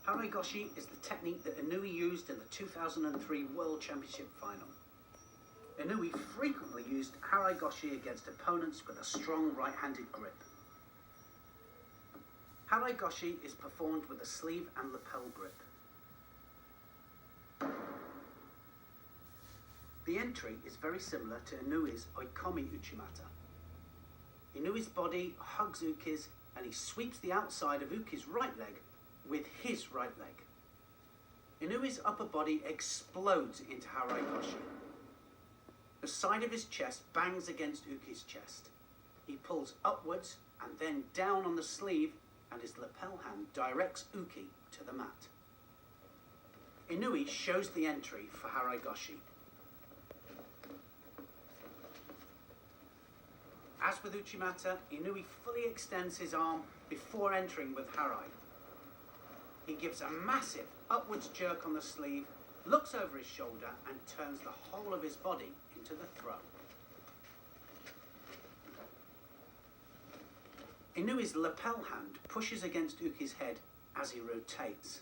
Harai goshi is the technique that Inoue used in the 2003 World Championship final. Inoue frequently used harai goshi against opponents with a strong right-handed grip. Harai goshi is performed with a sleeve and lapel grip. The entry is very similar to Inoue's oikomi uchimata. Inoue's body hugs Uki's and he sweeps the outside of Uki's right leg with his right leg. Inoue's upper body explodes into harai goshi. The side of his chest bangs against Uki's chest. He pulls upwards and then down on the sleeve, and his lapel hand directs Uki to the mat. Inoue shows the entry for harai goshi. As with uchimata, Inoue fully extends his arm before entering with harai. He gives a massive upwards jerk on the sleeve, looks over his shoulder and turns the whole of his body into the throw. Inoue's lapel hand pushes against Uki's head as he rotates.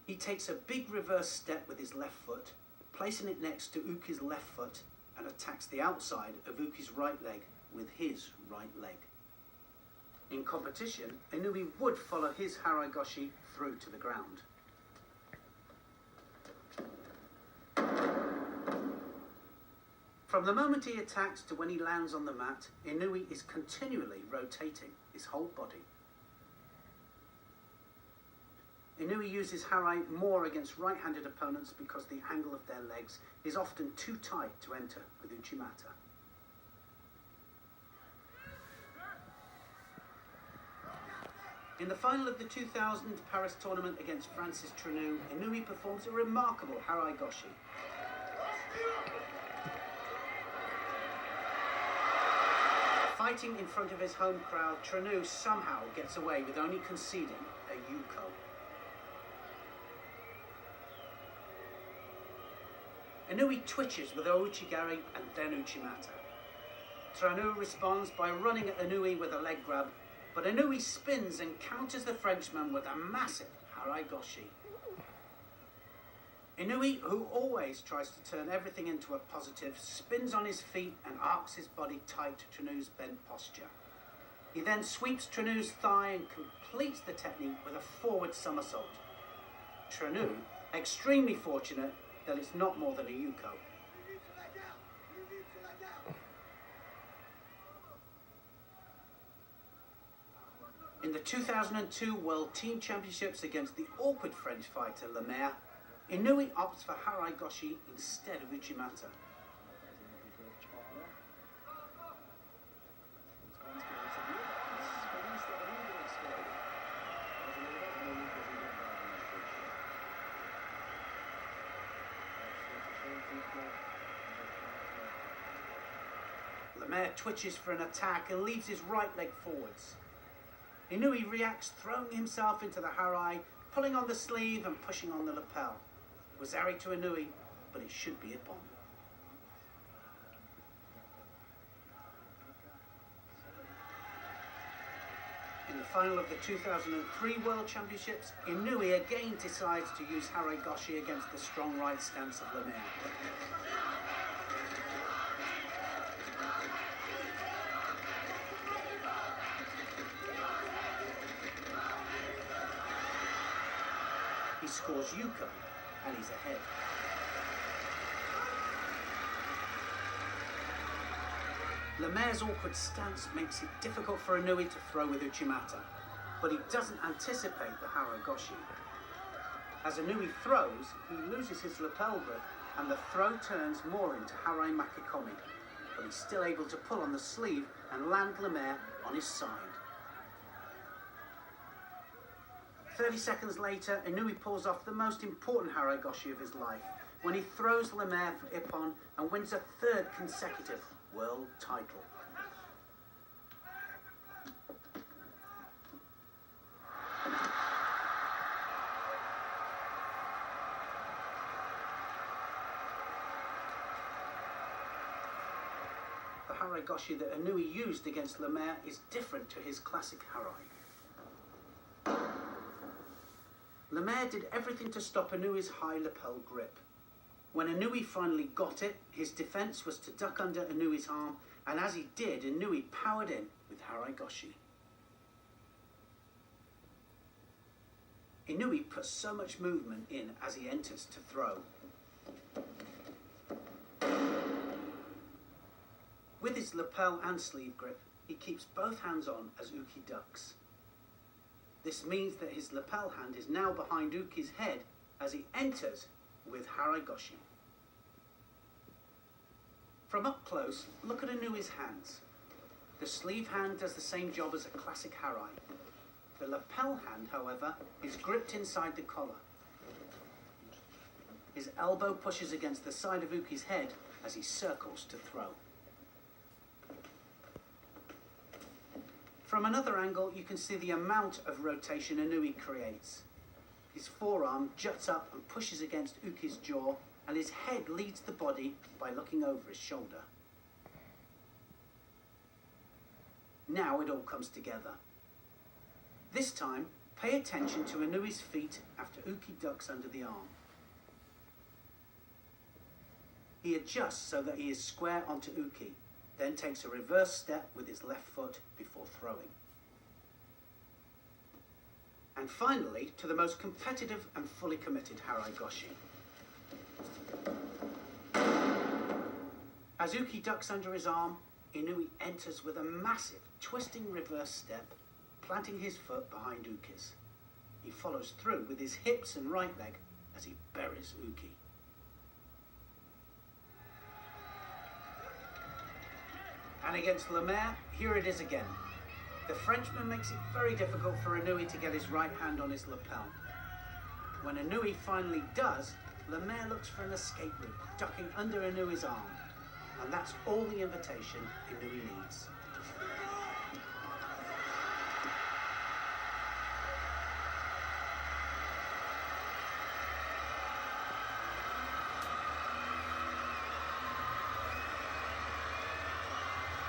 He takes a big reverse step with his left foot, placing it next to Uki's left foot, and attacks the outside of Uki's right leg with his right leg. In competition, Inoue would follow his harai goshi through to the ground. From the moment he attacks to when he lands on the mat, Inoue is continually rotating his whole body. Inoue uses harai more against right-handed opponents because the angle of their legs is often too tight to enter with uchimata. In the final of the 2000 Paris tournament against Francis Treneau, Inoue performs a remarkable harai goshi. Fighting in front of his home crowd, Treneau somehow gets away with only conceding a yuko. Inoue twitches with ouchigari and then uchimata. Treneau responds by running at Inoue with a leg grab, but Inoue spins and counters the Frenchman with a massive harai goshi. Inoue, who always tries to turn everything into a positive, spins on his feet and arcs his body tight to Treneau's bent posture. He then sweeps Treneau's thigh and completes the technique with a forward somersault. Treneau, extremely fortunate that it's not more than a yuko. In the 2002 World Team Championships against the awkward French fighter Lemaire, Inoue opts for harai goshi instead of uchimata. Lemaire twitches for an attack and leaves his right leg forwards. Inoue reacts, throwing himself into the harai, pulling on the sleeve and pushing on the lapel. It was harai to Inoue, but it should be a bomb. In the final of the 2003 World Championships, Inoue again decides to use harai goshi against the strong right stance of Lemaire. He scores yuko, and he's ahead. Lemaire's awkward stance makes it difficult for Inoue to throw with uchimata, but he doesn't anticipate the harai goshi. As Inoue throws, he loses his lapel grip, and the throw turns more into harai makikomi, but he's still able to pull on the sleeve and land Lemaire on his side. 30 seconds later, Inoue pulls off the most important harai goshi of his life when he throws Lemaire for ippon and wins a third consecutive world title. The harai goshi that Inoue used against Lemaire is different to his classic harai. Lemaire did everything to stop Inouye's high lapel grip. When Inouye finally got it, his defence was to duck under Inouye's arm, and as he did, Inouye powered in with harai goshi. Inouye puts so much movement in as he enters to throw. With his lapel and sleeve grip, he keeps both hands on as Uke ducks. This means that his lapel hand is now behind Uke's head as he enters with harai goshi. From up close, look at Inouye's hands. The sleeve hand does the same job as a classic harai. The lapel hand, however, is gripped inside the collar. His elbow pushes against the side of Uke's head as he circles to throw. From another angle, you can see the amount of rotation Inouye creates. His forearm juts up and pushes against Uke's jaw, and his head leads the body by looking over his shoulder. Now it all comes together. This time, pay attention to Inouye's feet after Uke ducks under the arm. He adjusts so that he is square onto Uke, then takes a reverse step with his left foot before throwing. And finally, to the most competitive and fully committed harai goshi. As Uke ducks under his arm, Inouye enters with a massive twisting reverse step, planting his foot behind Uke's. He follows through with his hips and right leg as he buries Uke. And against Lemaire, here it is again. The Frenchman makes it very difficult for Inouye to get his right hand on his lapel. When Inouye finally does, Lemaire looks for an escape route, ducking under Inouye's arm. And that's all the invitation Inouye needs.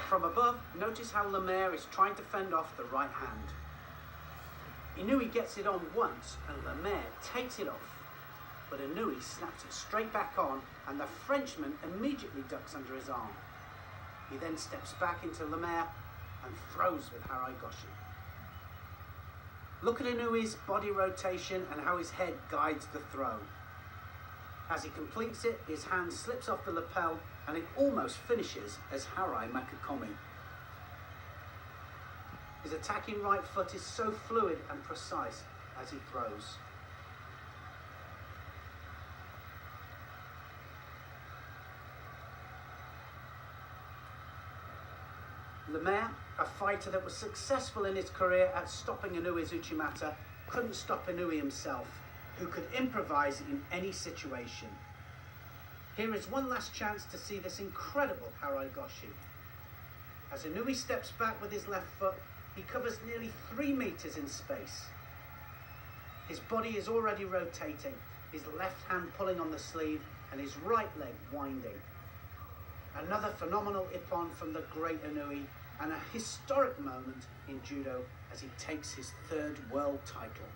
From above, notice how Lemaire is trying to fend off the right hand. Inouye gets it on once and Lemaire takes it off, but Inouye snaps it straight back on and the Frenchman immediately ducks under his arm. He then steps back into Lemaire and throws with harai goshi. Look at Inouye's body rotation and how his head guides the throw. As he completes it, his hand slips off the lapel and it almost finishes as harai makukomi. His attacking right foot is so fluid and precise as he throws. Lemaire, a fighter that was successful in his career at stopping Inouye's uchimata, couldn't stop Inouye himself, who could improvise in any situation. Here is one last chance to see this incredible harai goshi. As Inouye steps back with his left foot, he covers nearly 3 meters in space. His body is already rotating, his left hand pulling on the sleeve and his right leg winding. Another phenomenal ippon from the great Inouye and a historic moment in judo as he takes his 3rd world title.